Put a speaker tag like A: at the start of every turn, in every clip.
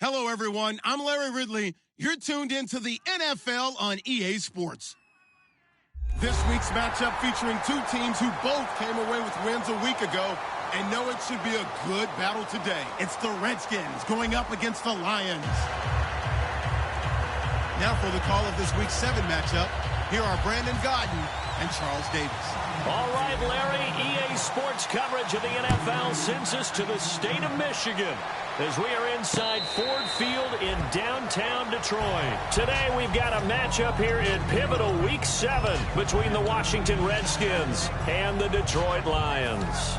A: Hello, everyone. I'm Larry Ridley. You're tuned into the NFL on EA Sports. This week's matchup featuring two teams who both came away with wins a week ago and know it should be a good battle today. It's the Redskins going up against the Lions. Now for the call of this week's 7 matchup, here are Brandon Godden and Charles Davis.
B: All right, Larry, EA Sports coverage of the NFL sends us to the state of Michigan as we are inside Ford Field in downtown Detroit. Today we've got a matchup here in pivotal Week 7 between the Washington Redskins and the Detroit Lions.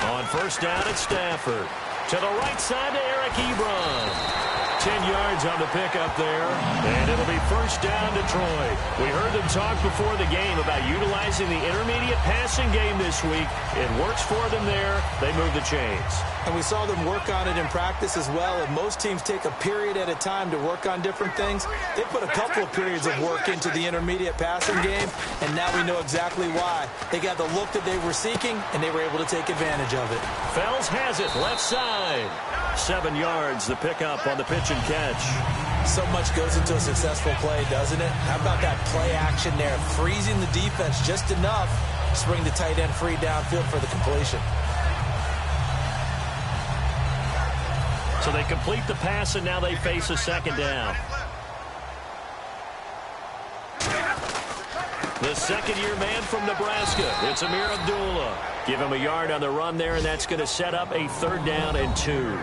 B: On first down at Stafford. To the right side to Eric Ebron. 10 yards on the pickup there. And it'll be first down Detroit. We heard them talk before the game about utilizing the intermediate passing game this week. It works for them there. They move the chains.
C: And we saw them work on it in practice as well. And most teams take a period at a time to work on different things. They put a couple of periods of work into the intermediate passing game. And now we know exactly why. They got the look that they were seeking, and they were able to take advantage of it.
B: Fells has it left side. 7 yards, the pickup on the pitch and catch.
C: So much goes into a successful play, doesn't it? How about that play action there? Freezing the defense just enough to bring the tight end free downfield for the completion.
B: So they complete the pass, and now they face a second down. The second-year man from Nebraska, it's Amir Abdullah. Give him a yard on the run there, and that's going to set up a 3rd down and 2.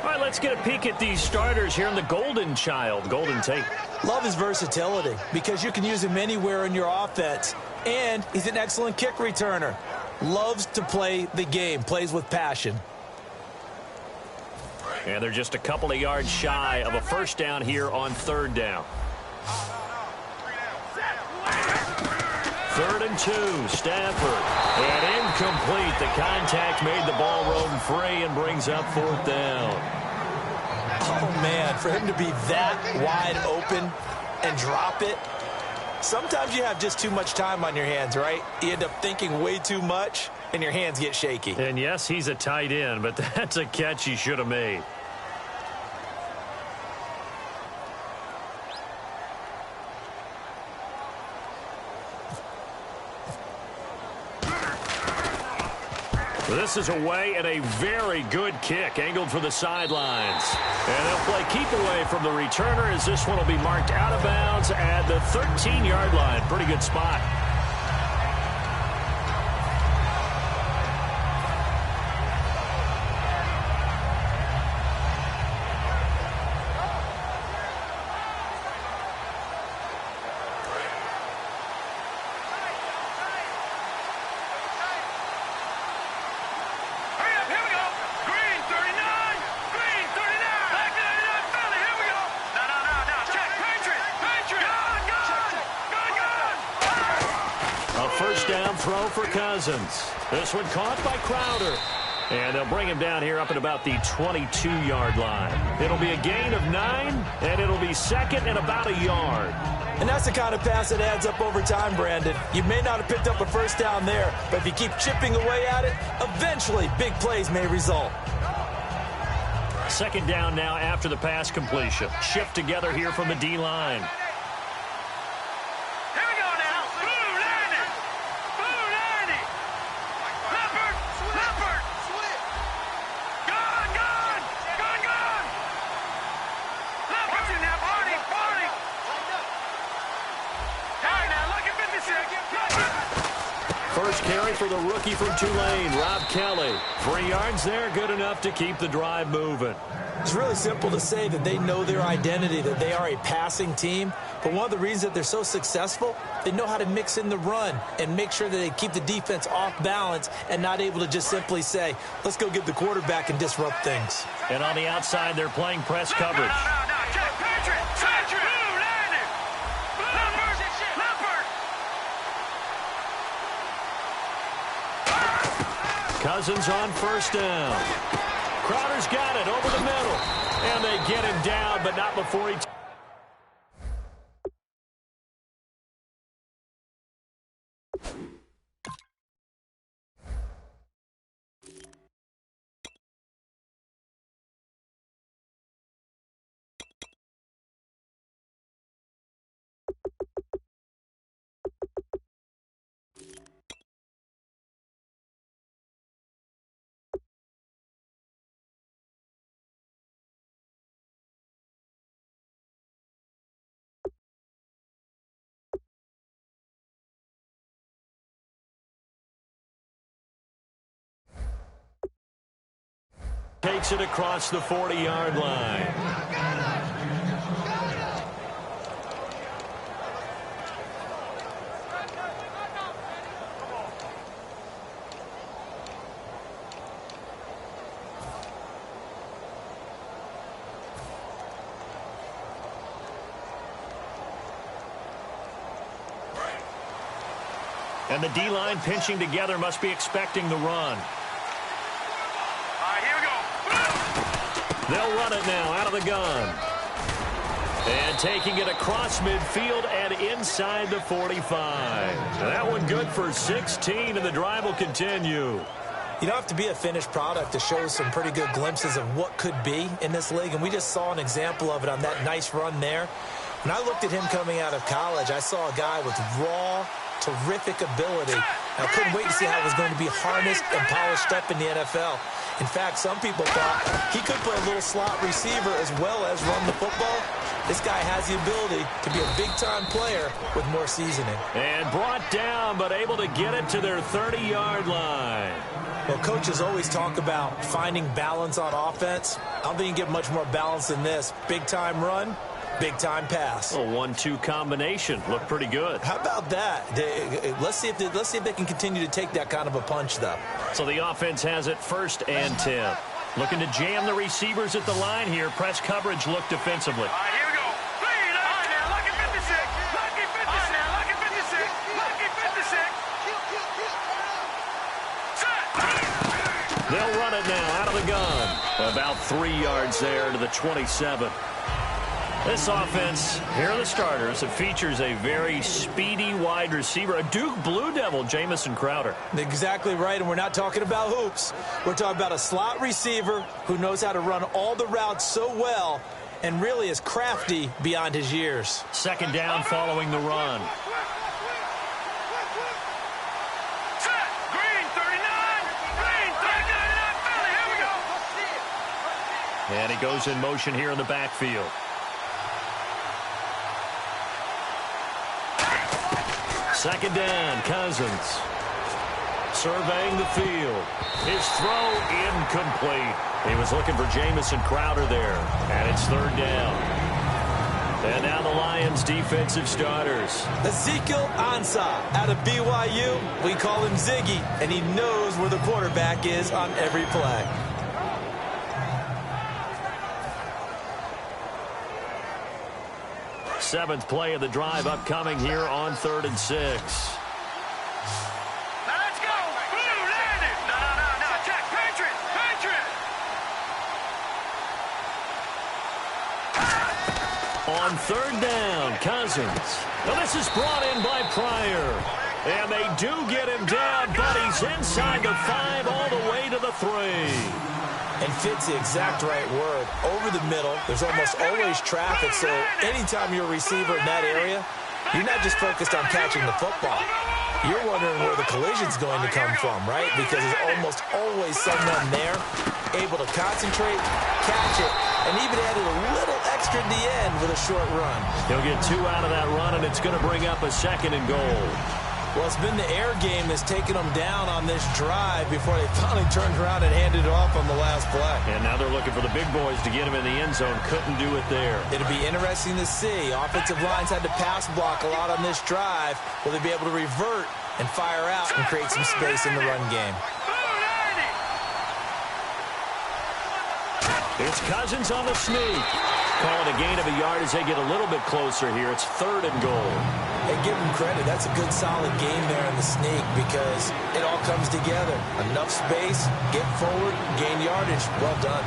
B: All right, let's get a peek at these starters here in the Golden Child, Golden Tate.
C: Love his versatility because you can use him anywhere in your offense, and he's an excellent kick returner. Loves to play the game, plays with passion.
B: And they're just a couple of yards shy of a first down here on 3rd down. 3rd and 2, Stafford. And incomplete. The contact made the ball roam free and brings up 4th down.
C: Oh, man, for him to be that wide open and drop it. Sometimes you have just too much time on your hands, right? You end up thinking way too much, and your hands get shaky.
B: And, yes, he's a tight end, but that's a catch he should have made. This is away and a very good kick angled for the sidelines. And they'll play keep away from the returner as this one will be marked out of bounds at the 13-yard line. Pretty good spot. Throw for Cousins. This one caught by Crowder. And they'll bring him down here up at about the 22-yard line. It'll be a gain of 9, and it'll be 2nd and about a yard.
C: And that's the kind of pass that adds up over time, Brandon. You may not have picked up a first down there, but if you keep chipping away at it, eventually big plays may result.
B: 2nd down now after the pass completion. Shift together here from the D-line. First carry for the rookie from Tulane, Rob Kelly. 3 yards there, good enough to keep the drive moving.
C: It's really simple to say that they know their identity, that they are a passing team. But one of the reasons that they're so successful, they know how to mix in the run and make sure that they keep the defense off balance and not able to just simply say, let's go get the quarterback and disrupt things.
B: And on the outside, they're playing press coverage. Cousins on first down. Crowder's got it over the middle. And they get him down, but not before he... Takes it across the 40-yard line. And the D-line pinching together must be expecting the run. They'll run it now out of the gun. And taking it across midfield and inside the 45. That one good for 16, and the drive will continue.
C: You don't have to be a finished product to show some pretty good glimpses of what could be in this league, and we just saw an example of it on that nice run there. When I looked at him coming out of college, I saw a guy with raw, terrific ability. I couldn't wait to see how it was going to be harnessed and polished up in the NFL. In fact, some people thought he could play a little slot receiver as well as run the football. This guy has the ability to be a big-time player with more seasoning.
B: And brought down, but able to get it to their 30-yard line.
C: Well, coaches always talk about finding balance on offense. I don't think you get much more balance than this. Big-time run, big-time pass.
B: A 1-2 combination. Looked pretty good.
C: How about that? Let's see if they can continue to take that kind of a punch, though.
B: So the offense has it 1st and 10. Looking to jam the receivers at the line here. Press coverage look defensively.
D: All right, here we go. Lead on now. Lucky 56. Lucky 56. Now, lucky 56. Lucky 56. Set.
B: They'll run it now out of the gun. About 3 yards there to the 27. This offense, here are the starters. It features a very speedy wide receiver, a Duke Blue Devil, Jamison Crowder.
C: Exactly right, and we're not talking about hoops. We're talking about a slot receiver who knows how to run all the routes so well and really is crafty beyond his years.
B: 2nd down following the run.
D: Set. Green 39. Green 39. Philly. Here we go.
B: And he goes in motion here in the backfield. Second down, Cousins. Surveying the field. His throw incomplete. He was looking for Jamison Crowder there. And it's 3rd down. And now the Lions defensive starters.
C: Ezekiel Ansah out of BYU. We call him Ziggy, and he knows where the quarterback is on every play.
B: Seventh play of the drive upcoming here on 3rd and 6.
D: Now let's go. Blue landed. No. Check. Patriot.
B: On 3rd down, Cousins. Now this is brought in by Pryor. And they do get him down, but he's inside the 5 all the way to the 3.
C: And fits the exact right word. Over the middle, there's almost always traffic, so anytime you're a receiver in that area, you're not just focused on catching the football. You're wondering where the collision's going to come from, right? Because there's almost always someone there able to concentrate, catch it, and even added a little extra at the end with a short run.
B: He'll get 2 out of that run, and it's going to bring up a 2nd and goal.
C: Well, it's been the air game that's taken them down on this drive before they finally turned around and handed it off on the last play.
B: And now they're looking for the big boys to get him in the end zone. Couldn't do it there.
C: It'll be interesting to see. Offensive lines had to pass block a lot on this drive. Will they be able to revert and fire out and create some space in the run game?
B: It's Cousins on the sneak. Calling a gain of a yard as they get a little bit closer here. It's 3rd and goal.
C: Hey, give them credit. That's a good, solid game there in the sneak because it all comes together. Enough space, get forward, gain yardage. Well done.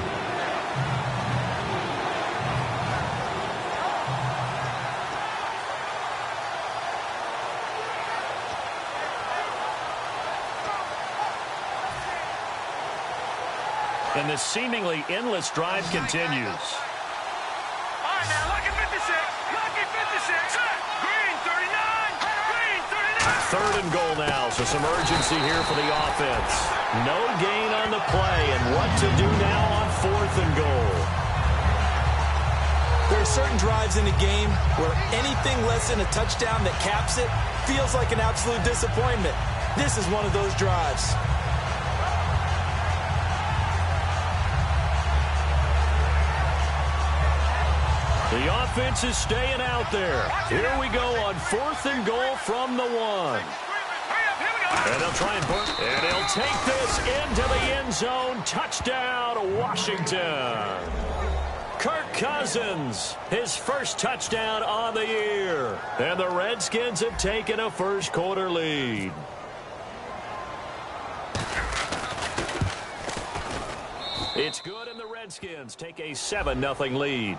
B: And this seemingly endless drive continues.
D: All right, now, lucky 56. Lucky 56. Green 39. Green 39.
B: 3rd and goal now, so some urgency here for the offense. No gain on the play, and what to do now on 4th and goal.
C: There are certain drives in a game where anything less than a touchdown that caps it feels like an absolute disappointment. This is one of those drives.
B: The offense is staying out there. Here we go on 4th and goal from the 1. And they'll try and put, and he'll take this into the end zone. Touchdown, Washington. Kirk Cousins, his first touchdown on the year. And the Redskins have taken a first-quarter lead. It's good, and the Redskins take a 7-0 lead.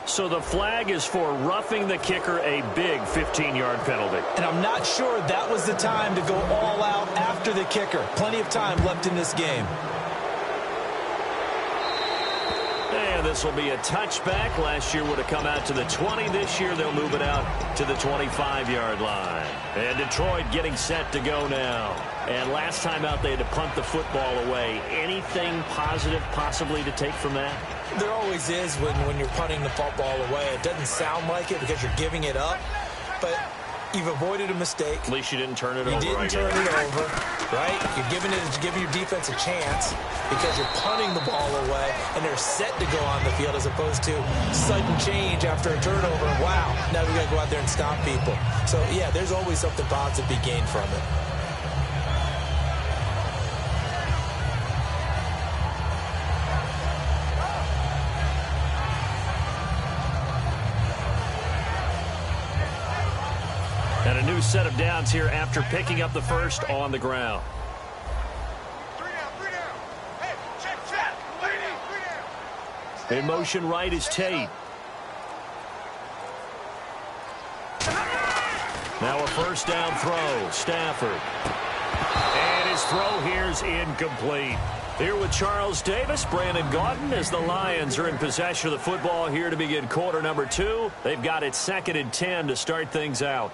B: So the flag is for roughing the kicker, a big 15-yard penalty.
C: And I'm not sure that was the time to go all out after the kicker. Plenty of time left in this game.
B: And this will be a touchback. Last year would have come out to the 20. This year they'll move it out to the 25-yard line. And Detroit getting set to go now. And last time out they had to punt the football away. Anything positive possibly to take from that?
C: There always is when you're punting the football away. It doesn't sound like it because you're giving it up, but you've avoided a mistake.
B: At least you didn't turn it over.
C: You didn't turn it over, right? You're giving your defense a chance because you're punting the ball away, and they're set to go on the field as opposed to sudden change after a turnover. Wow, now we got to go out there and stop people. So, yeah, there's always something positive to be gained from it.
B: And a new set of downs here after picking up the first on the ground.
D: 3 down. Hey, check. 3 down.
B: In motion right is Tate. Now a first down throw, Stafford. And his throw here is incomplete. Here with Charles Davis, Brandon Gaudin, as the Lions are in possession of the football here to begin quarter number 2. They've got it 2nd and 10 to start things out.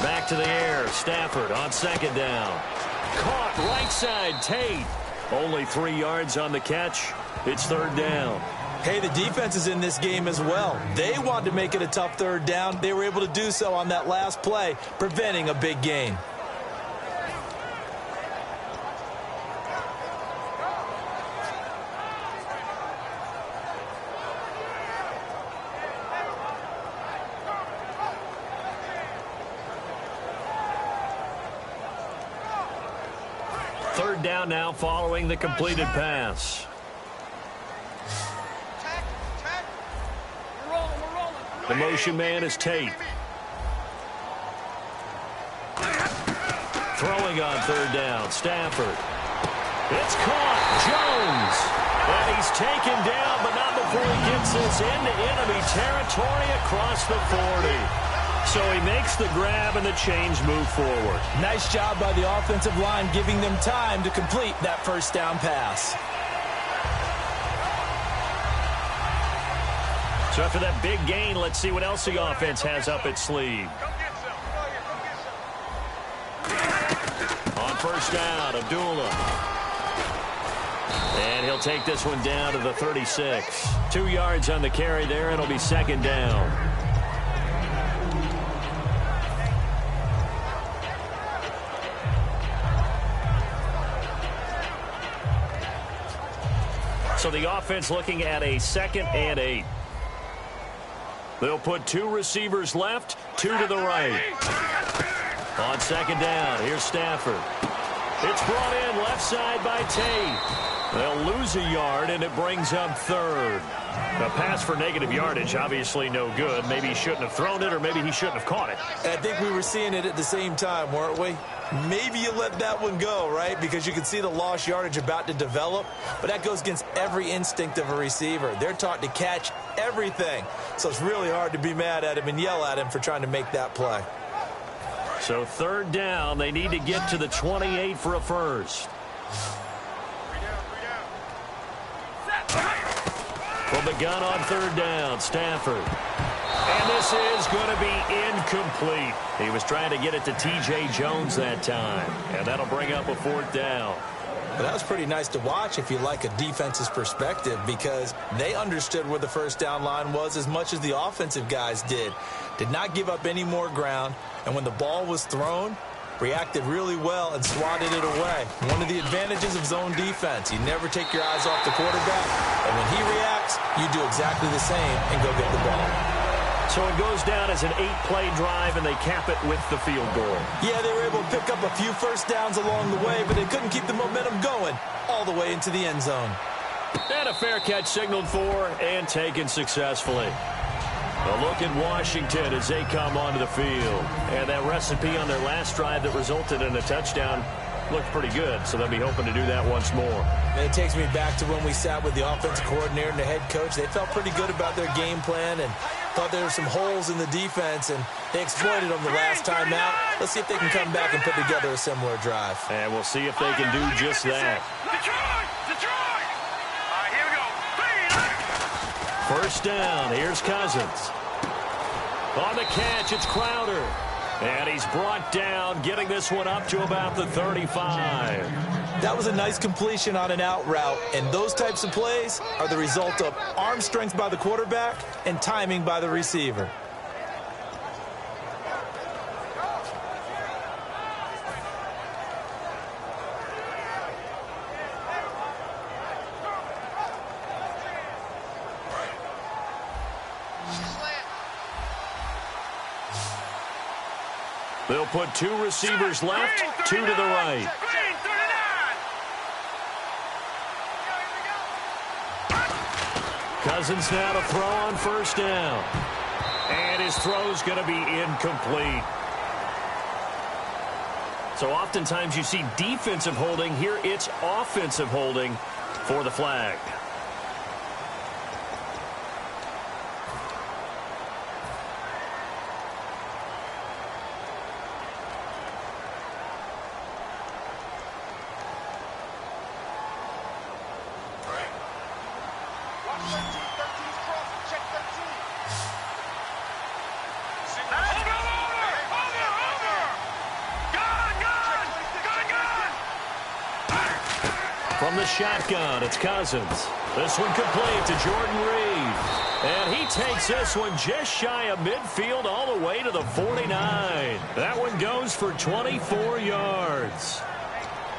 B: Back to the air. Stafford on 2nd down. Caught right side. Tate. Only 3 yards on the catch. It's 3rd down.
C: Hey, the defense is in this game as well. They wanted to make it a tough 3rd down. They were able to do so on that last play, preventing a big gain.
B: Third down now following the completed pass. The motion man is Tate. Throwing on 3rd down, Stafford. It's caught, Jones. And he's taken down, but not before he gets this into enemy territory across the 40. So he makes the grab and the change move forward.
C: Nice job by the offensive line giving them time to complete that first down pass.
B: So after that big gain, let's see what else the offense has up its sleeve. On first down, Abdullah. And he'll take this one down to the 36. 2 yards on the carry there, and it'll be 2nd down. So the offense looking at a 2nd and 8. They'll put 2 receivers left, 2 to the right. On 2nd down, here's Stafford. It's brought in left side by Tate. They'll lose a yard, and it brings up 3rd. A pass for negative yardage, obviously no good. Maybe he shouldn't have thrown it, or maybe he shouldn't have caught it.
C: I think we were seeing it at the same time, weren't we? Maybe you let that one go, right? Because you can see the lost yardage about to develop. But that goes against every instinct of a receiver. They're taught to catch everything. So it's really hard to be mad at him and yell at him for trying to make that play.
B: So 3rd down, they need to get to the 28 for a first. From the gun on 3rd down, Stafford. And this is going to be incomplete. He was trying to get it to T.J. Jones that time. And that'll bring up a 4th down.
C: But that was pretty nice to watch if you like a defense's perspective, because they understood where the first down line was as much as the offensive guys did. Did not give up any more ground. And when the ball was thrown, reacted really well and swatted it away. One of the advantages of zone defense, you never take your eyes off the quarterback, and when he reacts, you do exactly the same and go get the ball.
B: So it goes down as an 8-play drive, and they cap it with the field goal.
C: Yeah, they were able to pick up a few first downs along the way, but they couldn't keep the momentum going all the way into the end zone.
B: And a fair catch signaled for and taken successfully. A look at Washington as they come onto the field. And that recipe on their last drive that resulted in a touchdown looked pretty good, so they'll be hoping to do that once more.
C: And it takes me back to when we sat with the offensive coordinator and the head coach. They felt pretty good about their game plan and thought there were some holes in the defense, and they exploited them the last time out. Let's see if they can come back and put together a similar drive.
B: And we'll see if they can do just that.
D: Detroit! All right, here we go.
B: First down, here's Cousins. On the catch, it's Crowder. And he's brought down, getting this one up to about the 35.
C: That was a nice completion on an out route, and those types of plays are the result of arm strength by the quarterback and timing by the receiver.
B: They'll put 2 receivers left, 2 to the right. Cousins now to throw on first down. And his throw's going to be incomplete. So oftentimes you see defensive holding. Here it's offensive holding for the flag. From the shotgun, it's Cousins. This one complete to Jordan Reed. And he takes this one just shy of midfield all the way to the 49. That one goes for 24 yards.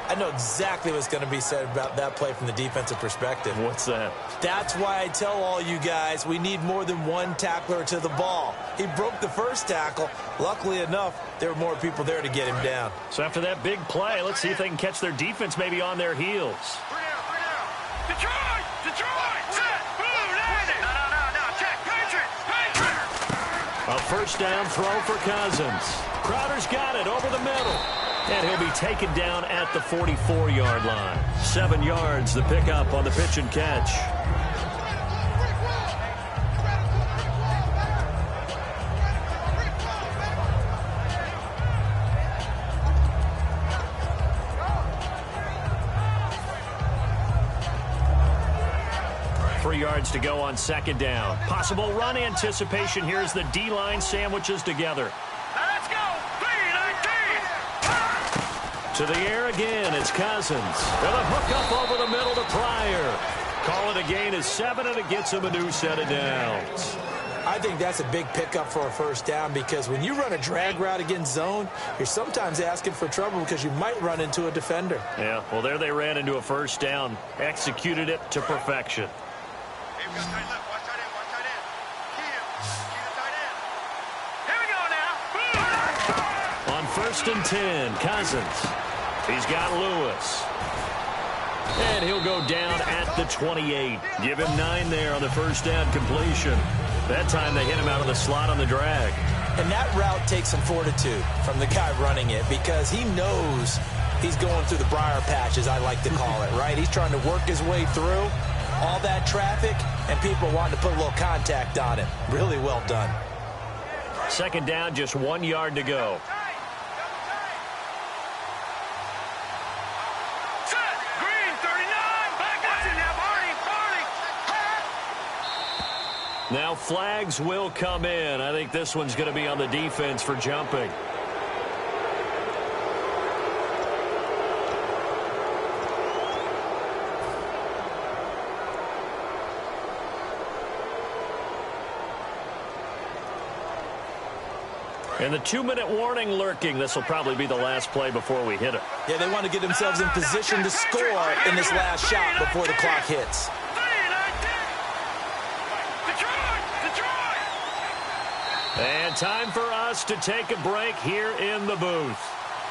C: I know exactly what's going to be said about that play from the defensive perspective.
B: What's that?
C: That's why I tell all you guys we need more than one tackler to the ball. He broke the first tackle. Luckily enough, there were more people there to get him down.
B: So after that big play, let's see if they can catch their defense maybe on their heels.
D: Detroit! Set! Blue, landed! No, check! Patriots!
B: A first down throw for Cousins. Crowder's got it over the middle. And he'll be taken down at the 44-yard line. 7 yards, the pickup on the pitch and catch. Three yards to go on second down. Possible run anticipation here as the D-line sandwiches together.
D: Now let's go! 3-19!
B: To the air again, it's Cousins. With a hook up over the middle to Pryor. Call it a gain of 7, and it gets him a new set of downs.
C: I I think that's a big pickup for a first down because when you run a drag route against zone, you're sometimes asking for trouble because you might run into a defender.
B: Yeah, well, there they ran into a first down. Executed it to perfection.
D: Hey, we got tight left. Watch tight end. Watch tight end. Key him. Key the tight end. Here we go now.
B: On 1st and 10, Cousins. He's got Lewis. And he'll go down at the 28. Give him 9 there on the first down completion. That time they hit him out of the slot on the drag.
C: And that route takes some fortitude from the guy running it because he knows he's going through the briar patch, as I like to call it, right? He's trying to work his way through all that traffic, and people wanting to put a little contact on it. Really well done.
B: 2nd down, just 1 yard to go. Now flags will come in. I think this one's going to be on the defense for jumping. And the 2-minute warning lurking. This will probably be the last play before we hit it.
C: Yeah, they want to get themselves in position to score in this last shot before the clock hits.
B: And time for us to take a break here in the booth.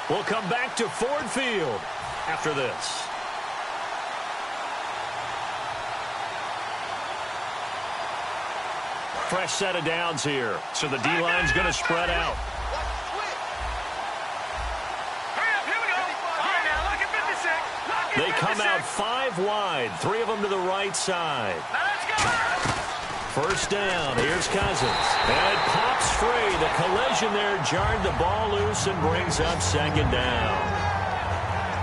B: We'll come back to Ford Field after this. Fresh set of downs here, so the D-line's going to spread out. They come out 5 wide, 3 of them to the right side. First down, here's Cousins. And it pops free. The collision there jarred the ball loose and brings up 2nd down.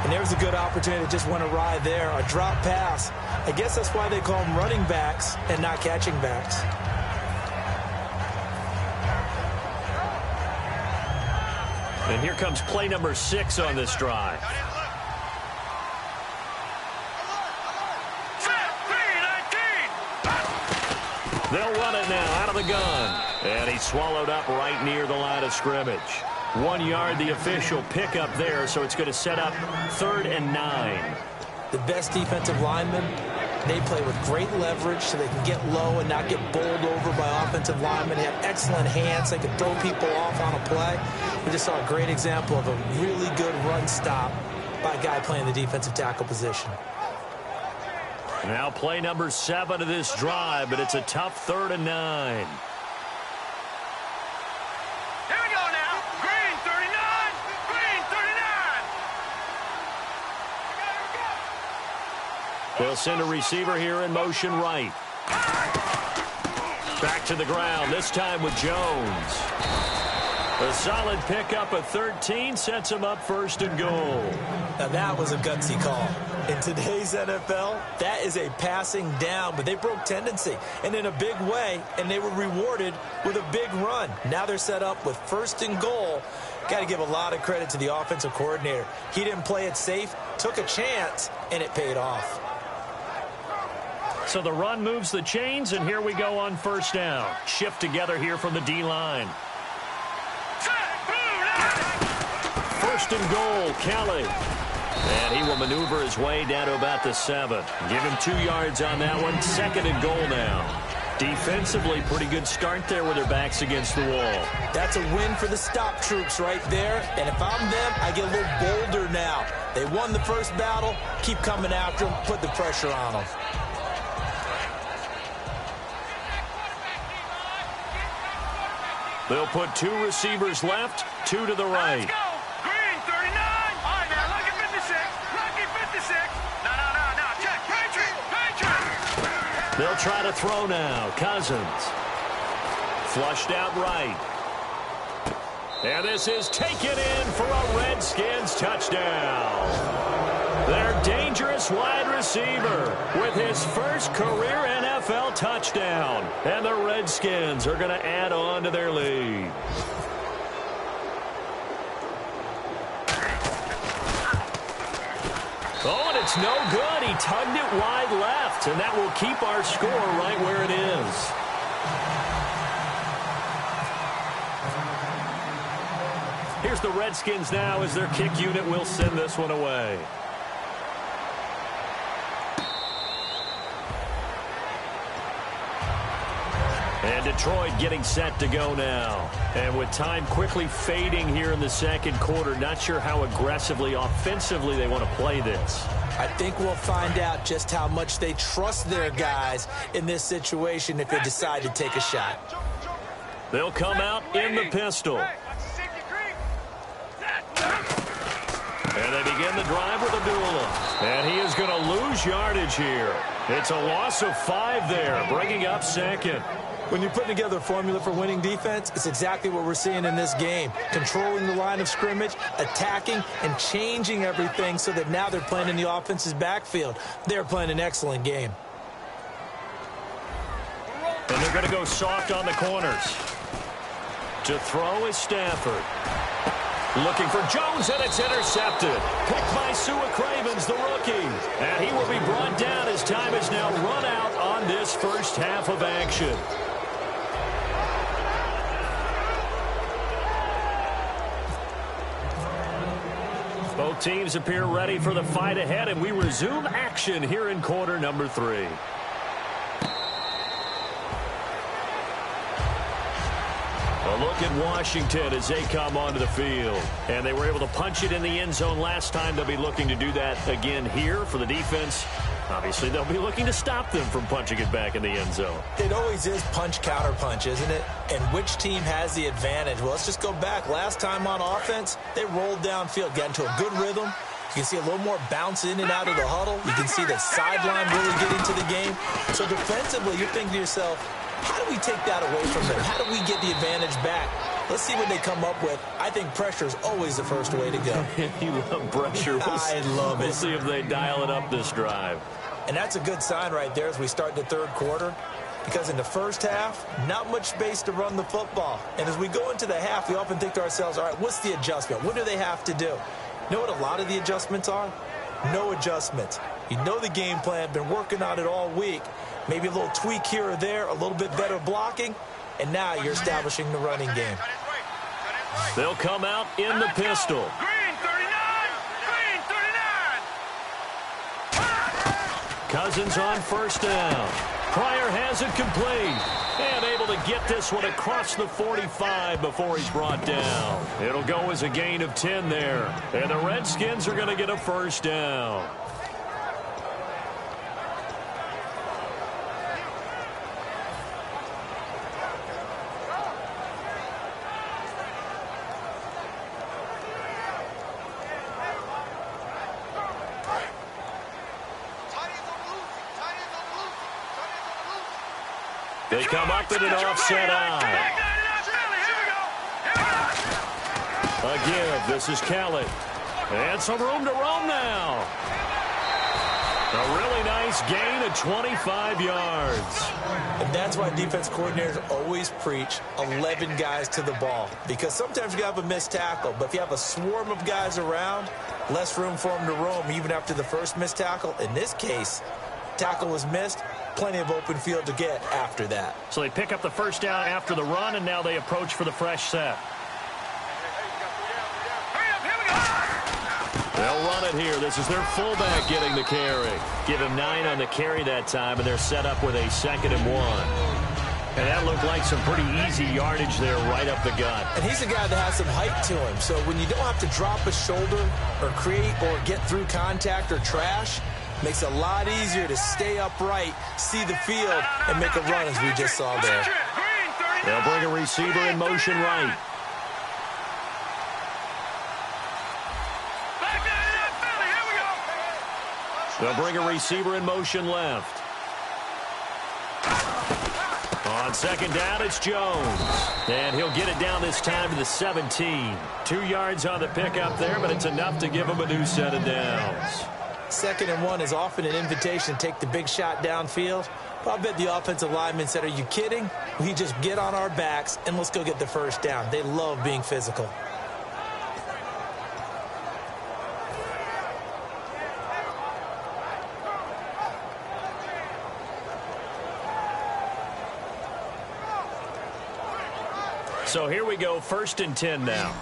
C: And there's a good opportunity to just went awry there. A drop pass. I guess that's why they call them running backs and not catching backs.
B: And here comes play number 6 on this drive. They'll run it now out of the gun. And he's swallowed up right near the line of scrimmage. 1 yard, the official pickup there, so it's going to set up 3rd and 9.
C: The best defensive linemen, they play with great leverage so they can get low and not get bowled over by offensive linemen. They have excellent hands. They can throw people off on a play. We just saw a great example of a really good run stop by a guy playing the defensive tackle position.
B: Now play number 7 of this drive, but it's a tough 3rd and 9.
D: Here we go now. Green 39. Green 39.
B: They'll send a receiver here in motion right. Back to the ground, this time with Jones. A solid pickup of 13 sets him up 1st and goal.
C: Now that was a gutsy call. In today's NFL, that is a passing down, but they broke tendency and in a big way, and they were rewarded with a big run. Now they're set up with 1st and goal. Got to give a lot of credit to the offensive coordinator. He didn't play it safe, took a chance, and it paid off.
B: So the run moves the chains, and here we go on 1st down. Shift together here from the D-line. 1st and goal, Kelly. And he will maneuver his way down to about the 7. Give him 2 yards on that one. 2nd and goal now. Defensively, pretty good start there with their backs against the wall.
C: That's a win for the stop troops right there. And if I'm them, I get a little bolder now. They won the first battle. Keep coming after them. Put the pressure on them.
B: They'll put 2 receivers left, 2 to the right.
D: Let's go. Green 39. All right, now, lucky 56. Lucky 56. No. Check. Patriot.
B: They'll try to throw now. Cousins. Flushed out right. And this is taken in for a Redskins touchdown. Their dangerous wide receiver with his first career NFL touchdown. And the Redskins are going to add on to their lead. Oh, and it's no good. He tugged it wide left, and that will keep our score right where it is. Here's the Redskins now as their kick unit will send this one away. And Detroit getting set to go now. And with time quickly fading here in the second quarter, not sure how aggressively, offensively they want to play this.
C: I think we'll find out just how much they trust their guys in this situation if they decide to take a shot.
B: They'll come out in the pistol. And they begin the drive with Abdullah. And he is going to lose yardage here. It's a loss of 5 there, bringing up second.
C: When you're putting together a formula for winning defense, it's exactly what we're seeing in this game. Controlling the line of scrimmage, attacking, and changing everything so that now they're playing in the offense's backfield. They're playing an excellent game.
B: And they're going to go soft on the corners. To throw is Stafford. Looking for Jones, and it's intercepted. Picked by Sua Cravens, the rookie. And he will be brought down as time is now run out on this first half of action. Both teams appear ready for the fight ahead, and we resume action here in quarter number 3. A look at Washington as they come onto the field. And they were able to punch it in the end zone last time. They'll be looking to do that again here for the defense. Obviously, they'll be looking to stop them from punching it back in the end zone.
C: It always is punch-counter-punch, isn't it? And which team has the advantage? Well, let's just go back. Last time on offense, they rolled downfield, got into a good rhythm. You can see a little more bounce in and out of the huddle. You can see the sideline really get into the game. So defensively, you're thinking to yourself, how do we take that away from them? How do we get the advantage back? Let's see what they come up with. I think pressure is always the first way to go.
B: You love pressure.
C: I love it.
B: We'll see if they dial it up this drive.
C: And that's a good sign right there as we start the third quarter. Because in the first half, not much space to run the football. And as we go into the half, we often think to ourselves, all right, what's the adjustment? What do they have to do? You know what a lot of the adjustments are? No adjustments. You know the game plan, been working on it all week. Maybe a little tweak here or there, a little bit better blocking, and now you're establishing the running game.
B: They'll come out in the pistol.
D: Green 39! Green 39!
B: Cousins on first down. Pryor has it complete. And able to get this one across the 45 before he's brought down. It'll go as a gain of 10 there. And the Redskins are going to get a first down. They come up in an offset eye. Again, this is Kelly. And some room to roam now. A really nice gain of 25 yards.
C: And that's why defense coordinators always preach 11 guys to the ball. Because sometimes you have a missed tackle, but if you have a swarm of guys around, less room for them to roam even after the first missed tackle. In this case, tackle was missed. Plenty of open field to get after that.
B: So they pick up the first down after the run, and now they approach for the fresh set. They'll run it here. This is their fullback getting the carry. Give him 9 on the carry that time, and they're set up with a 2nd and 1. And that looked like some pretty easy yardage there right up the gut.
C: And he's a guy that has some height to him. So when you don't have to drop a shoulder or create or get through contact or trash, makes it a lot easier to stay upright, see the field, and make a run as we just saw there.
B: They'll bring a receiver in motion right. They'll bring a receiver in motion left. On second down, it's Jones. And he'll get it down this time to the 17. 2 yards on the pickup there, but it's enough to give him a new set of downs.
C: 2nd and 1 is often an invitation to take the big shot downfield. But I bet the offensive lineman said, are you kidding? We just get on our backs and let's go get the first down. They love being physical.
B: So here we go, 1st and 10 now.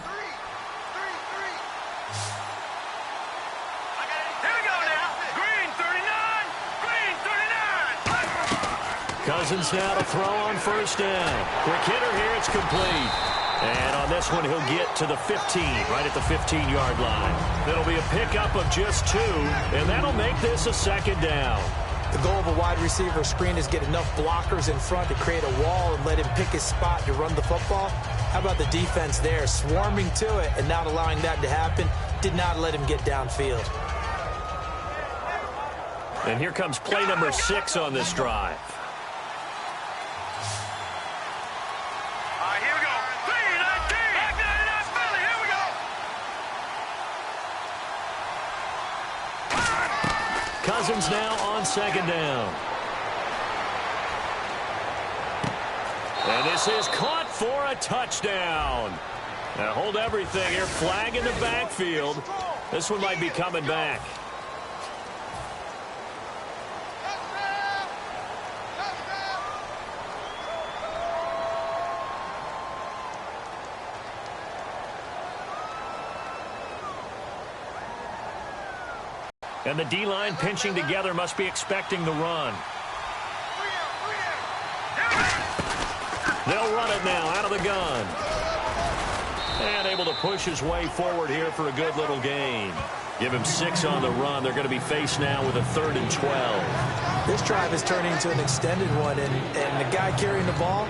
B: Cousins now to throw on first down. Quick hitter here, it's complete. And on this one, he'll get to the 15, right at the 15-yard line. It'll be a pickup of just 2, and that'll make this a second down.
C: The goal of a wide receiver screen is get enough blockers in front to create a wall and let him pick his spot to run the football. How about the defense there, swarming to it and not allowing that to happen? Did not let him get downfield.
B: And here comes play number 6 on this drive.
D: All right, here we go. 3-19. Back to the Philly. Here we go.
B: Cousins now on second down. And this is caught for a touchdown. Now hold everything here. Flag in the backfield. This one might be coming back. And the D-line pinching together must be expecting the run. They'll run it now out of the gun. And able to push his way forward here for a good little gain. Give him 6 on the run. They're going to be faced now with a 3rd and 12.
C: This drive is turning into an extended one, and the guy carrying the ball,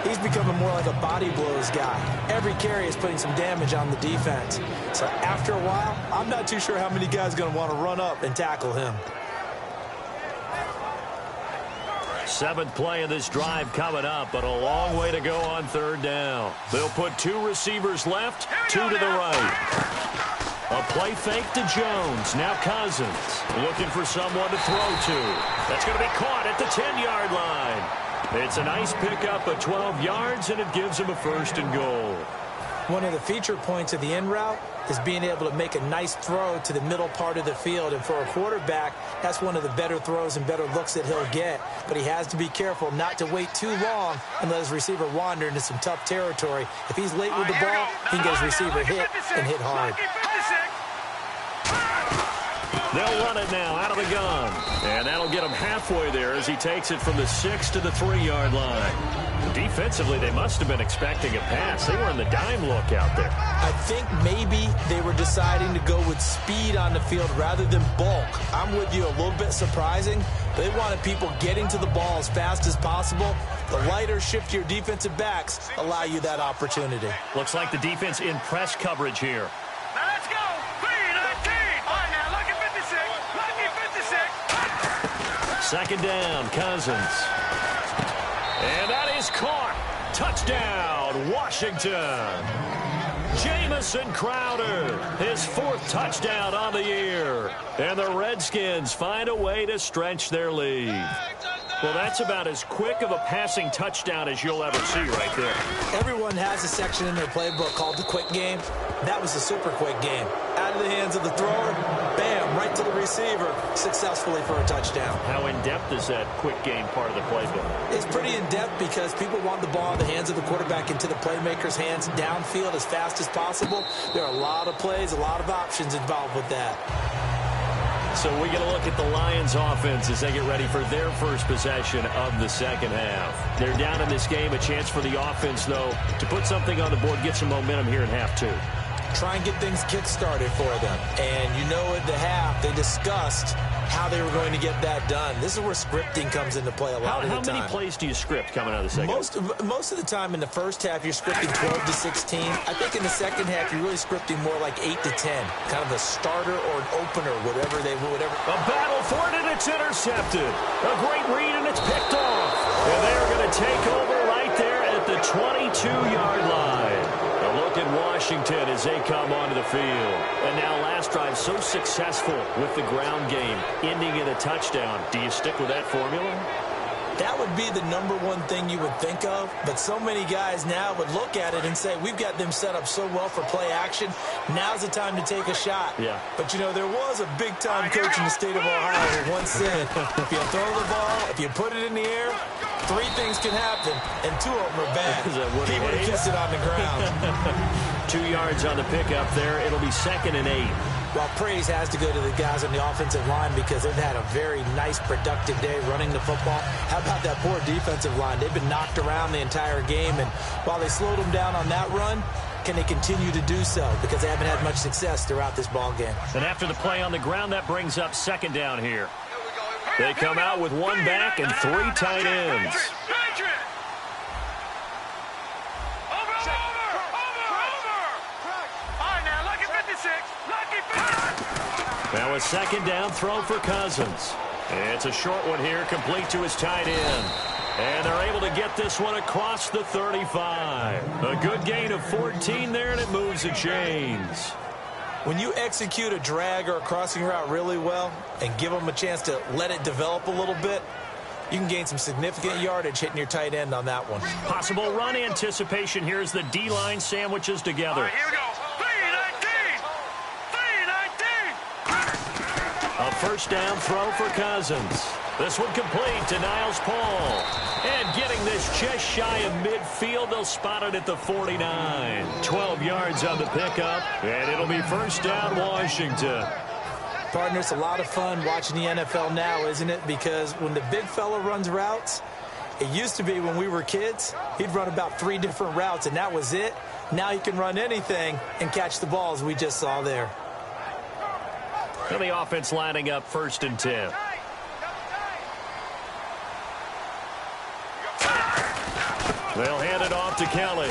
C: he's becoming more like a body blows guy. Every carry is putting some damage on the defense. So after a while, I'm not too sure how many guys are going to want to run up and tackle him.
B: 7th play of this drive coming up, but a long way to go on 3rd down. They'll put 2 receivers left, 2 to the right. A play fake to Jones. Now Cousins looking for someone to throw to. That's going to be caught at the 10-yard line. It's a nice pickup of 12 yards, and it gives him a 1st and goal.
C: One of the feature points of the in route is being able to make a nice throw to the middle part of the field. And for a quarterback, that's one of the better throws and better looks that he'll get. But he has to be careful not to wait too long and let his receiver wander into some tough territory. If he's late with the ball, he can get his receiver hit and hit hard.
B: They'll run it now out of the gun. And that'll get him halfway there as he takes it from the 6 to the 3-yard line. Defensively, they must have been expecting a pass. They were in the dime look out there.
C: I think maybe they were deciding to go with speed on the field rather than bulk. I'm with you, a little bit surprising. They wanted people getting to the ball as fast as possible. The lighter, shiftier defensive backs allow you that opportunity.
B: Looks like the defense in press coverage here.
D: Now let's go. 3-19. All right, now, lucky 56. Lucky 56.
B: 2nd down, Cousins. And that is caught. Touchdown, Washington. Jamison Crowder, his 4th touchdown on the year. And the Redskins find a way to stretch their lead. Well, that's about as quick of a passing touchdown as you'll ever see right there.
C: Everyone has a section in their playbook called the quick game. That was a super quick game. Out of the hands of the thrower, bam, right to the receiver, successfully for a touchdown.
B: How in-depth is that quick game part of the playbook?
C: It's pretty in-depth because people want the ball in the hands of the quarterback into the playmaker's hands downfield as fast as possible. There are a lot of plays, a lot of options involved with that.
B: So we get a look at the Lions offense as they get ready for their first possession of the 2nd half. They're down in this game. A chance for the offense, though, to put something on the board, get some momentum here in half 2.
C: Try and get things kick-started for them. And you know at the half, they discussed how they were going to get that done. This is where scripting comes into play a lot of the time.
B: How many plays do you script coming out of the 2nd half?
C: Most of the time in the first half, you're scripting 12 to 16. I think in the 2nd half, you're really scripting more like 8 to 10. Kind of a starter or an opener, whatever.
B: A battle for it, and it's intercepted. A great read, and it's picked off. And they're going to take over right there at the 22-yard line. A look at Washington as they come onto the field. And now last drive so successful with the ground game, ending in a touchdown. Do you stick with that formula?
C: That would be the #1 thing you would think of, but so many guys now would look at it and say, we've got them set up so well for play action, now's the time to take a shot.
B: Yeah.
C: But, you know, there was a big-time coach in the state of Ohio who once said, if you throw the ball, if you put it in the air, 3 things can happen, and 2 of them are bad. He would have kissed it on the ground.
B: 2 yards on the pickup there. It'll be 2nd and 8.
C: Well, praise has to go to the guys on the offensive line because they've had a very nice, productive day running the football. How about that poor defensive line? They've been knocked around the entire game, and while they slowed them down on that run, can they continue to do so? Because they haven't had much success throughout this ball game.
B: And after the play on the ground, that brings up second down here. They come out with one back and three tight ends. Now a second down throw for Cousins. It's a short one here, complete to his tight end. And they're able to get this one across the 35. A good gain of 14 there, and it moves the chains.
C: When you execute a drag or a crossing route really well and give them a chance to let it develop a little bit, you can gain some significant yardage hitting your tight end on that one.
B: Possible run anticipation here as the D-line sandwiches together.
D: All right, here we go. 3-19.
B: A first down throw for Cousins. This one complete to Niles Paul. And getting this just shy of midfield, they'll spot it at the 49. 12 yards on the pickup, and it'll be first down Washington.
C: Partner, it's a lot of fun watching the NFL now, isn't it? Because when the big fella runs routes, it used to be when we were kids, he'd run about 3 different routes, and that was it. Now he can run anything and catch the balls we just saw there.
B: And the offense lining up first and 10. They'll hand it off to Kelly.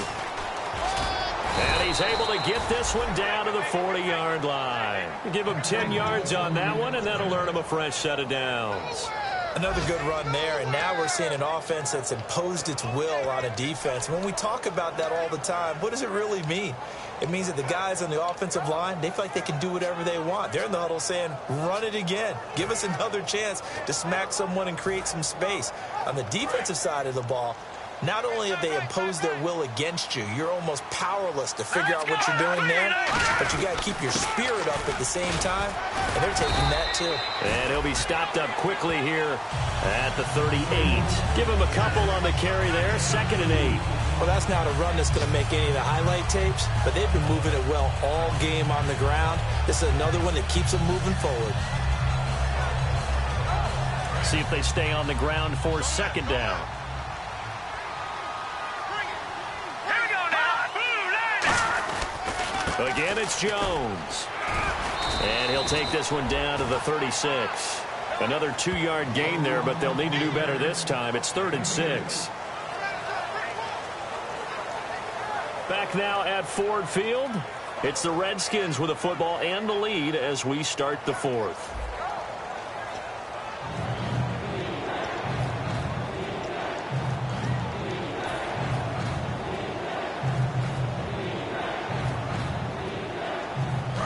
B: And he's able to get this one down to the 40-yard line. Give him 10 yards on that one, and that'll earn him a fresh set of downs.
C: Another good run there, and now we're seeing an offense that's imposed its will on a defense. When we talk about that all the time, what does it really mean? It means that the guys on the offensive line, they feel like they can do whatever they want. They're in the huddle saying, run it again. Give us another chance to smack someone and create some space. On the defensive side of the ball, not only have they imposed their will against you, you're almost powerless to figure out what you're doing there, but you got to keep your spirit up at the same time, and they're taking that too.
B: And he'll be stopped up quickly here at the 38. Give him a couple on the carry there, 2nd and 8.
C: Well, that's not a run that's going to make any of the highlight tapes, but they've been moving it well all game on the ground. This is another one that keeps them moving forward.
B: See if they stay on the ground for second down. Again, it's Jones. And he'll take this one down to the 36. Another 2-yard gain there, but they'll need to do better this time. It's 3rd and 6. Back now at Ford Field. It's the Redskins with the football and the lead as we start the 4th.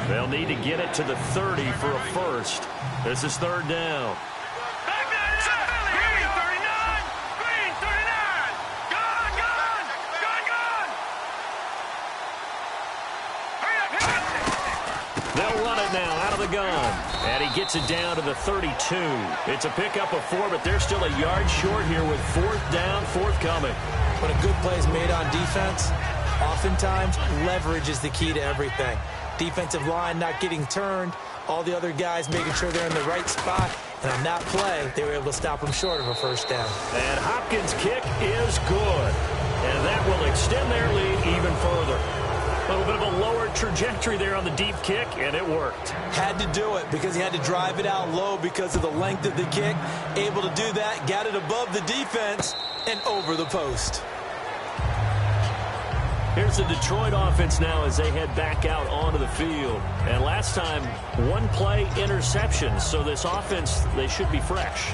B: They'll need to get it to the 30 for a first. This is 3rd down.
D: Green 39. Green 39. Gone. Hurry up.
B: They'll run it now out of the gun. And he gets it down to the 32. It's a pickup of 4, but they're still a yard short here with 4th down, forthcoming.
C: When a good play is made on defense, oftentimes leverage is the key to everything. Defensive line not getting turned, all the other guys making sure they're in the right spot, and on that play, they were able to stop them short of a first down.
B: And Hopkins' kick is good, and that will extend their lead even further. A little bit of a lower trajectory there on the deep kick, and it worked.
C: Had to do it because he had to drive it out low because of the length of the kick. Able to do that, got it above the defense, and over the post.
B: Here's the Detroit offense now as they head back out onto the field. And last time, 1-play interception. So this offense, they should be fresh.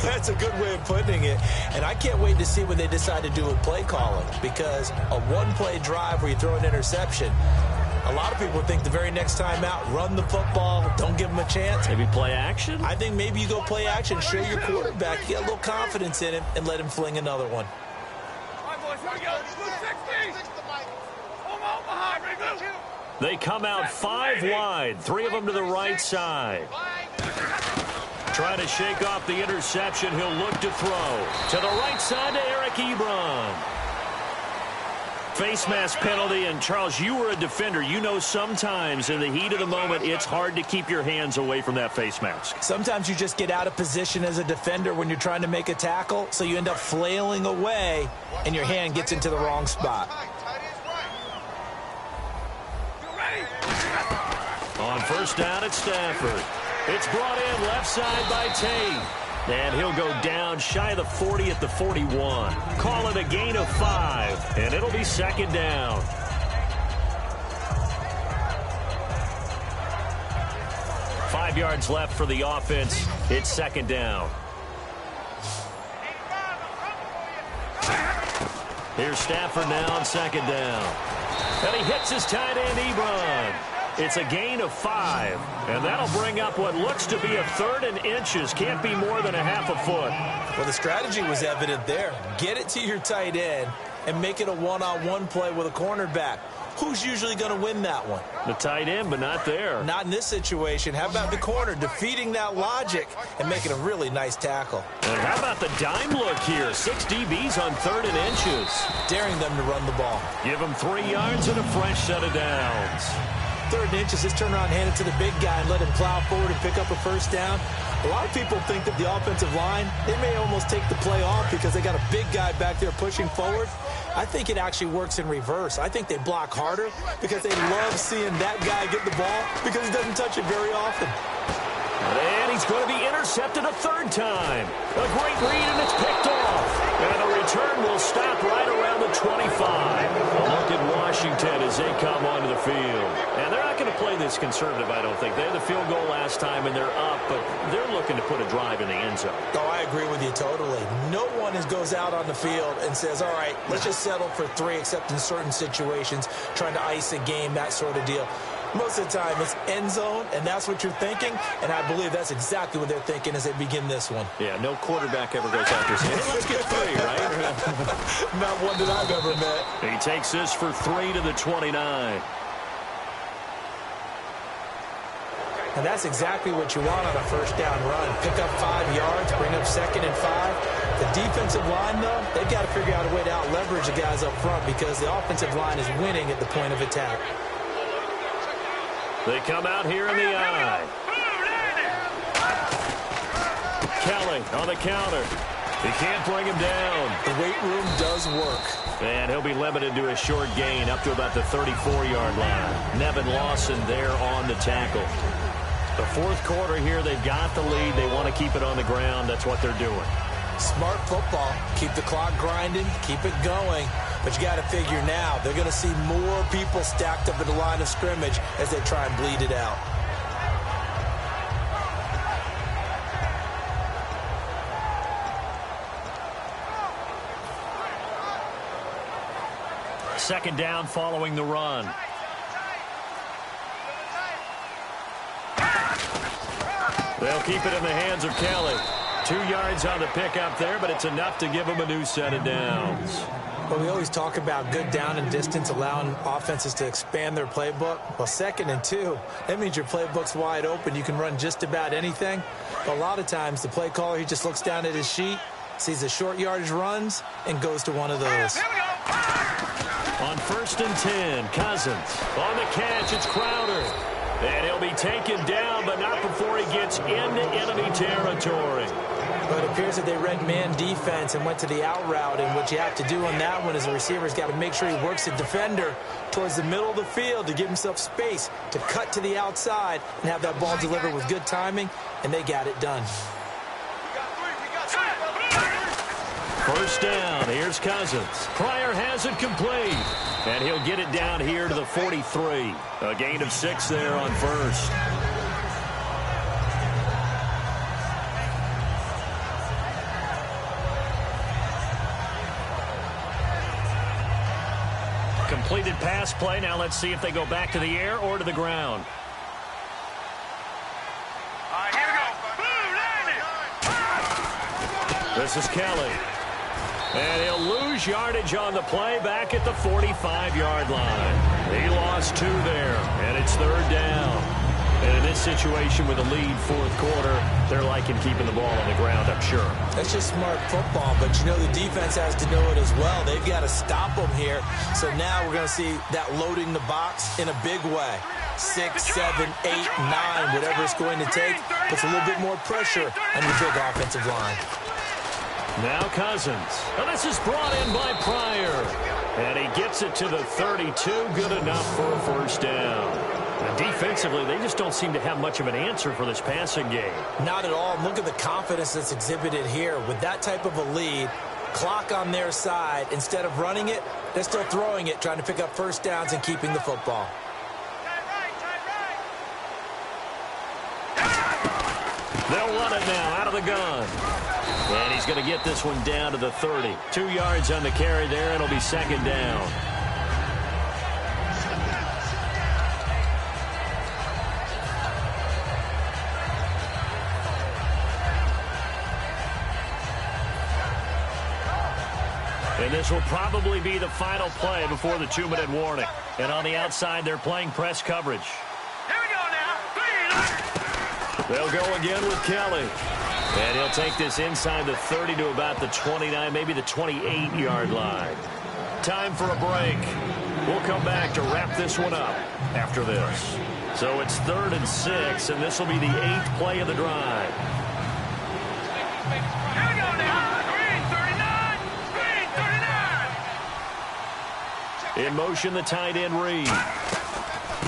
C: That's a good way of putting it. And I can't wait to see what they decide to do with play calling. Because a 1-play drive where you throw an interception, a lot of people think the very next time out, run the football, don't give them a chance.
B: Maybe play action?
C: I think maybe you go play action, show your quarterback, get a little confidence in him, and let him fling another one.
D: All right, boys, here we go. 260.
B: They come out 5 wide, 3 of them to the right side. Trying to shake off the interception. He'll look to throw. To the right side to Eric Ebron. Face mask penalty, and Charles, you were a defender. You know sometimes in the heat of the moment, it's hard to keep your hands away from that face mask.
C: Sometimes you just get out of position as a defender when you're trying to make a tackle, so you end up flailing away, and your hand gets into the wrong spot.
B: On first down, it's Stafford. It's brought in left side by Tate. And he'll go down shy of the 40 at the 41. Call it a gain of 5, and it'll be second down. Five yards left for the offense. It's second down. Here's Stafford now on second down. And he hits his tight end, Ebron. It's a gain of 5, and that'll bring up what looks to be a 3rd and inches. Can't be more than a half a foot.
C: Well, the strategy was evident there. Get it to your tight end and make it a one-on-one play with a cornerback. Who's usually going to win that one?
B: The tight end, but not there.
C: Not in this situation. How about the corner defeating that logic and making a really nice tackle?
B: And how about the dime look here? 6 DBs on 3rd and inches.
C: Daring them to run the ball.
B: Give them 3 yards and a fresh set of downs.
C: 3rd and inches, just turn around, hand it to the big guy and let him plow forward and pick up a first down. A lot of people think that the offensive line, they may almost take the play off because they got a big guy back there pushing forward. I think it actually works in reverse. I think they block harder because they love seeing that guy get the ball because he doesn't touch it very often.
B: And he's going to be intercepted a 3rd time. A great read, and it's picked off. And the return will stop right around the 25. A look at Washington as they come onto the field. And they're not going to play this conservative, I don't think. They had the field goal last time, and they're up, but they're looking to put a drive in the end zone.
C: Oh, I agree with you totally. No one goes out on the field and says, all right, let's just settle for 3, except in certain situations, trying to ice a game, that sort of deal. Most of the time, it's end zone, and that's what you're thinking, and I believe that's exactly what they're thinking as they begin this one.
B: Yeah, no quarterback ever goes out there saying, hey, let's get 3, right?
C: Not one that I've ever met.
B: He takes this for 3 to the 29.
C: And that's exactly what you want on a first down run. Pick up 5 yards, bring up 2nd and 5. The defensive line, though, they've got to figure out a way to out-leverage the guys up front because the offensive line is winning at the point of attack.
B: They come out here in the eye. Kelly on the counter. He can't bring him down.
C: The weight room does work.
B: And he'll be limited to a short gain up to about the 34-yard line. Nevin Lawson there on the tackle. The 4th quarter here, they've got the lead. They want to keep it on the ground. That's what they're doing.
C: Smart football. Keep the clock grinding. Keep it going. But you got to figure now, they're going to see more people stacked up at the line of scrimmage as they try and bleed it out.
B: Second down following the run. They'll keep it in the hands of Kelly. 2 yards on the pickup there, but it's enough to give them a new set of downs.
C: Well, we always talk about good down and distance, allowing offenses to expand their playbook. Well, 2nd and 2, that means your playbook's wide open. You can run just about anything. But a lot of times, the play caller, he just looks down at his sheet, sees the short yardage runs, and goes to one of those.
B: On 1st and 10, Cousins. On the catch, it's Crowder. And he'll be taken down, but not before he gets into enemy territory.
C: But it appears that they read man defense and went to the out route. And what you have to do on that one is the receiver's got to make sure he works the defender towards the middle of the field to give himself space to cut to the outside and have that ball delivered with good timing. And they got it done.
B: First down, here's Cousins. Pryor has it complete. And he'll get it down here to the 43. A gain of 6 there on 1st. Completed pass play. Now let's see if they go back to the air or to the ground.
D: All right, here we go. Boom,
B: This is Kelly. And he'll lose yardage on the play back at the 45-yard line. He lost 2 there, and it's 3rd down. And in this tight situation with a lead fourth quarter. They're liking keeping the ball on the ground, I'm sure.
C: That's just smart football, but you know the defense has to know it as well. They've got to stop them here. So now we're going to see that loading the box in a big way. 6, 7, 8, 9, whatever it's going to take, puts a little bit more pressure on your big offensive line.
B: Now Cousins. And this is brought in by Pryor. And he gets it to the 32. Good enough for a first down. And defensively, they just don't seem to have much of an answer for this passing game.
C: Not at all. Look at the confidence that's exhibited here. With that type of a lead, clock on their side, instead of running it, they're still throwing it, trying to pick up first downs and keeping the football.
B: They'll run it now out of the gun. And he's going to get this one down to the 30. 2 yards on the carry there. It'll be second down. And this will probably be the final play before the 2-minute warning. And on the outside, they're playing press coverage.
D: Here we go now.
B: They'll go again with Kelly. And he'll take this inside the 30 to about the 29, maybe the 28-yard line. Time for a break. We'll come back to wrap this one up after this. So it's 3rd and 6, and this will be the 8th play of the drive.
D: Here we go now. Green 39. Green 39.
B: In motion, the tight end Reed.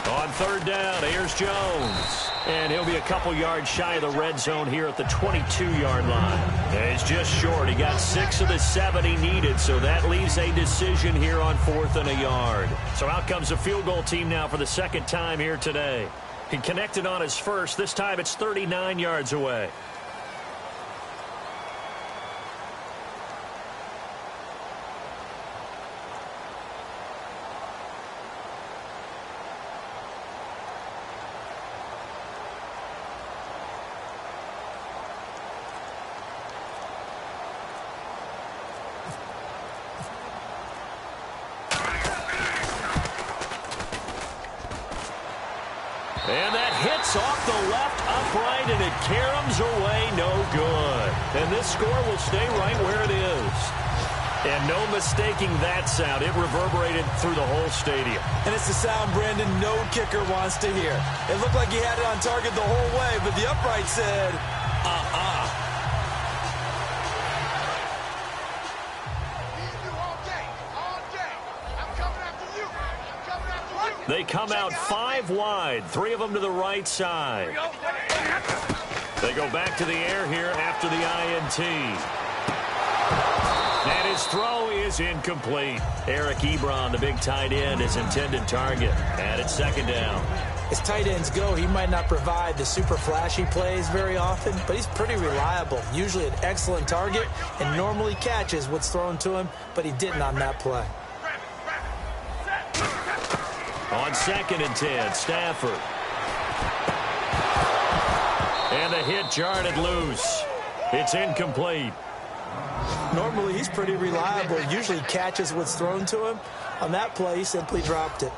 B: On 3rd down, here's Jones. And he'll be a couple yards shy of the red zone here at the 22-yard line. And it's just short. He got 6 of the 7 he needed, so that leaves a decision here on 4th and a yard. So out comes the field goal team now for the second time here today. He connected on his first. This time it's 39 yards away. And that hits off the left upright, and it caroms away, no good. And this score will stay right where it is. And no mistaking that sound. It reverberated through the whole stadium.
C: And it's the sound, Brandon, no kicker wants to hear. It looked like he had it on target the whole way, but the upright said,
B: They come out 5 wide, 3 of them to the right side. They go back to the air here after the INT. And his throw is incomplete. Eric Ebron, the big tight end, his intended target. And it's second down.
C: As tight ends go, he might not provide the super flashy plays very often, but he's pretty reliable. Usually an excellent target and normally catches what's thrown to him, but he didn't on that play.
B: On 2nd and 10, Stafford. And the hit jarred it loose. It's incomplete.
C: Normally, he's pretty reliable. Usually catches what's thrown to him. On that play, he simply dropped it.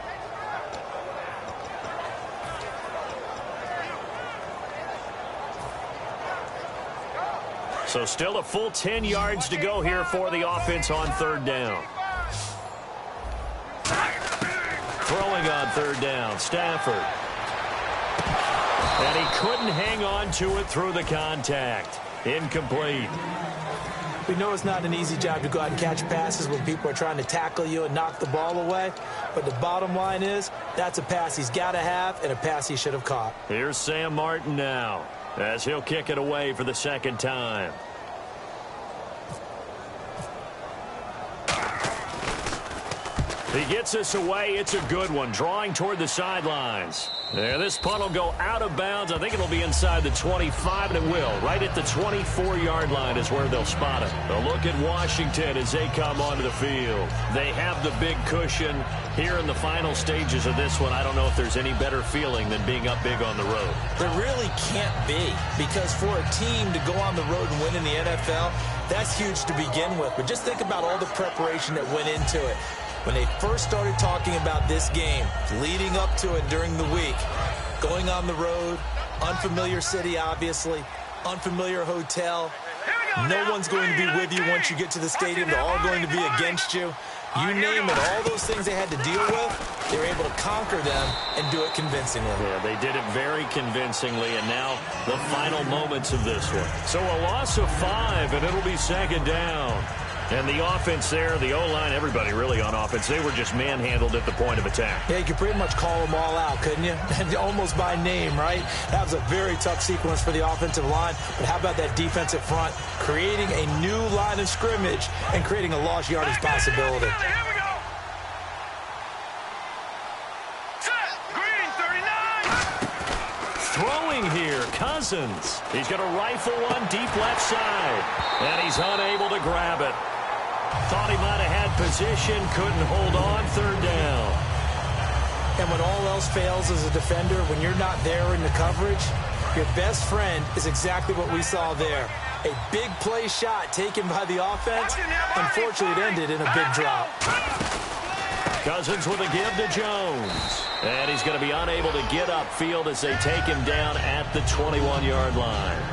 B: So still a full 10 yards to go here for the offense on 3rd down. Throwing on 3rd down, Stafford. And he couldn't hang on to it through the contact. Incomplete.
C: We know it's not an easy job to go out and catch passes when people are trying to tackle you and knock the ball away. But the bottom line is, that's a pass he's got to have and a pass he should have caught.
B: Here's Sam Martin now, as he'll kick it away for the 2nd time. He gets this away. It's a good one. Drawing toward the sidelines. There, this punt will go out of bounds. I think it'll be inside the 25, and it will. Right at the 24-yard line is where they'll spot it. A look at Washington as they come onto the field. They have the big cushion here in the final stages of this one. I don't know if there's any better feeling than being up big on the road.
C: There really can't be, because for a team to go on the road and win in the NFL, that's huge to begin with. But just think about all the preparation that went into it. When they first started talking about this game, leading up to it during the week, Going on the road, unfamiliar city, obviously, unfamiliar hotel. No one's going to be with you once you get to the stadium. They're all going to be against you. You name it, all those things they had to deal with, they were able to conquer them and do it convincingly.
B: Yeah, they did it very convincingly, and now the final moments of this one. So a loss of 5, and it'll be second down. And the offense there, the O-line, everybody really on offense, they were just manhandled at the point of attack.
C: Yeah, you could pretty much call them all out, couldn't you? Almost by name, right? That was a very tough sequence for the offensive line. But how about that defensive front creating a new line of scrimmage and creating a lost yardage possibility?
D: Here we go. Set. Green, 39.
B: Throwing here, Cousins. He's going to rifle one deep left side. And he's unable to grab it. Thought he might have had position, couldn't hold on, third down.
C: And when all else fails as a defender, when you're not there in the coverage, your best friend is exactly what we saw there. A big play shot taken by the offense. Unfortunately, it ended in a big drop.
B: Cousins with a give to Jones. And he's going to be unable to get upfield as they take him down at the 21-yard line.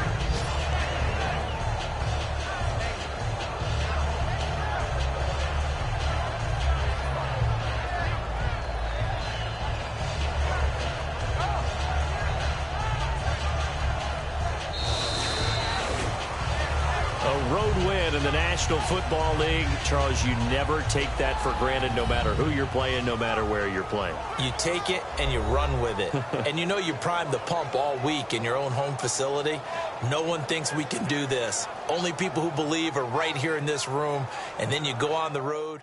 B: A road win in the National Football League. Charles, you never take that for granted no matter who you're playing, no matter where you're playing.
C: You take it and you run with it. And you know you primed the pump all week in your own home facility. No one thinks we can do this. Only people who believe are right here in this room. And then you go on the road.